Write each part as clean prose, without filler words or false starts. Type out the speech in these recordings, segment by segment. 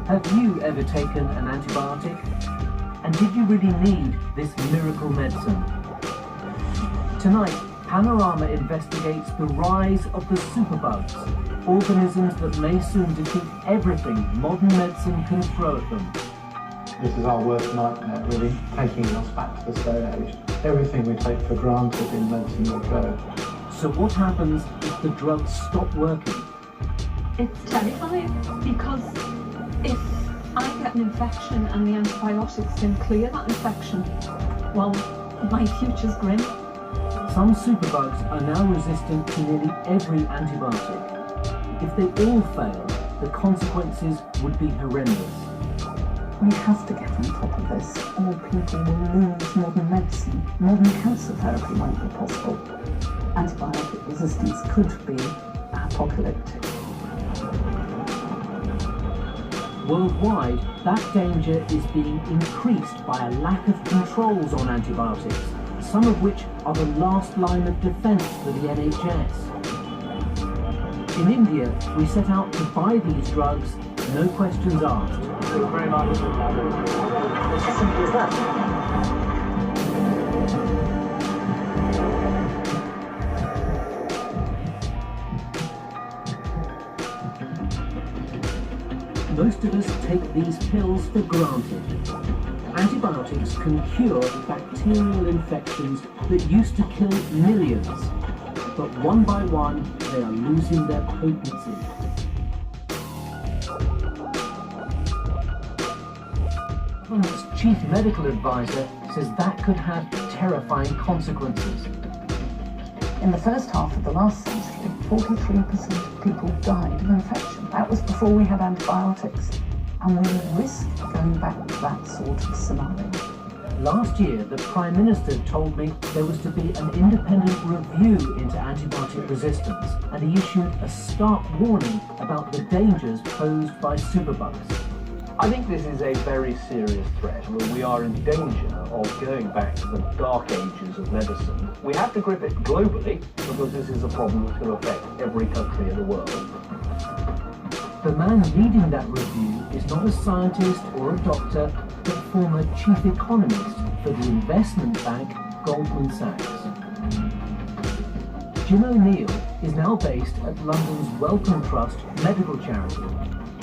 Have you ever taken an antibiotic? And did you really need this miracle medicine? Tonight, Panorama investigates the rise of the superbugs, organisms that may soon defeat everything modern medicine can throw at them. This is our worst nightmare, really, taking us back to the Stone Age. Everything we take for granted in medicine will go. So what happens if the drugs stop working? It's terrifying, because if I get an infection and the antibiotics can clear that infection, well, my future's grim. Some superbugs are now resistant to nearly every antibiotic. If they all fail, the consequences would be horrendous. We have to get on top of this, or people will lose modern medicine. Modern cancer therapy won't be possible. Antibiotic resistance could be apocalyptic. Worldwide, that danger is being increased by a lack of controls on antibiotics, some of which are the last line of defence for the NHS. In India, we set out to buy these drugs, no questions asked. As simple as that. Most of us take these pills for granted. Antibiotics can cure bacterial infections that used to kill millions, but one by one they are losing their potency. The government's chief medical advisor says that could have terrifying consequences. In the first half of the last century, 43% of people died of infection. That was before we had antibiotics, and we risk going back to that sort of scenario. Last year, the Prime Minister told me there was to be an independent review into antibiotic resistance, and he issued a stark warning about the dangers posed by superbugs. I think this is a very serious threat, where we are in danger of going back to the dark ages of medicine. We have to grip it globally, because this is a problem that's going to affect every country in the world. The man leading that review is not a scientist or a doctor, but former chief economist for the investment bank Goldman Sachs. Jim O'Neill is now based at London's Wellcome Trust medical charity.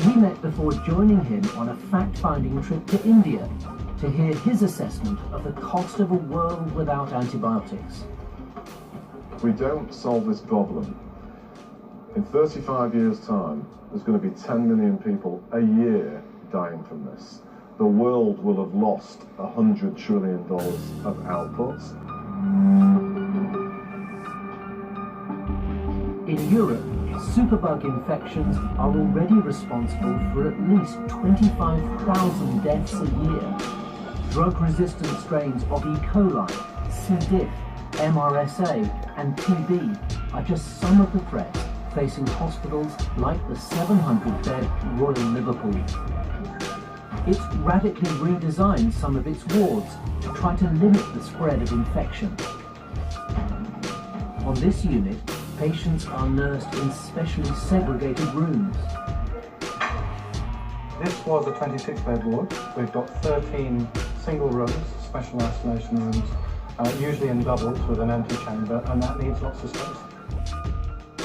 We met before joining him on a fact-finding trip to India to hear his assessment of the cost of a world without antibiotics. If we don't solve this problem, in 35 years' time, there's going to be 10 million people a year dying from this. The world will have lost $100 trillion of output. In Europe, superbug infections are already responsible for at least 25,000 deaths a year. Drug-resistant strains of E. coli, C. diff, MRSA, and TB are just some of the threats facing hospitals like the 700-bed Royal Liverpool. It's radically redesigned some of its wards to try to limit the spread of infection. On this unit, patients are nursed in specially segregated rooms. This was a 26-bed ward. We've got 13 single rooms, special isolation rooms, usually in doubles with an empty chamber, and that needs lots of space.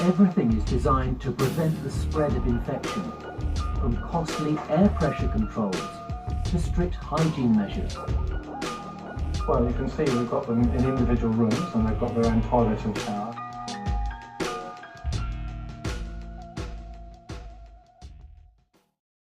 Everything is designed to prevent the spread of infection, from costly air pressure controls to strict hygiene measures. Well, you can see we've got them in individual rooms, and they've got their own toilet and shower.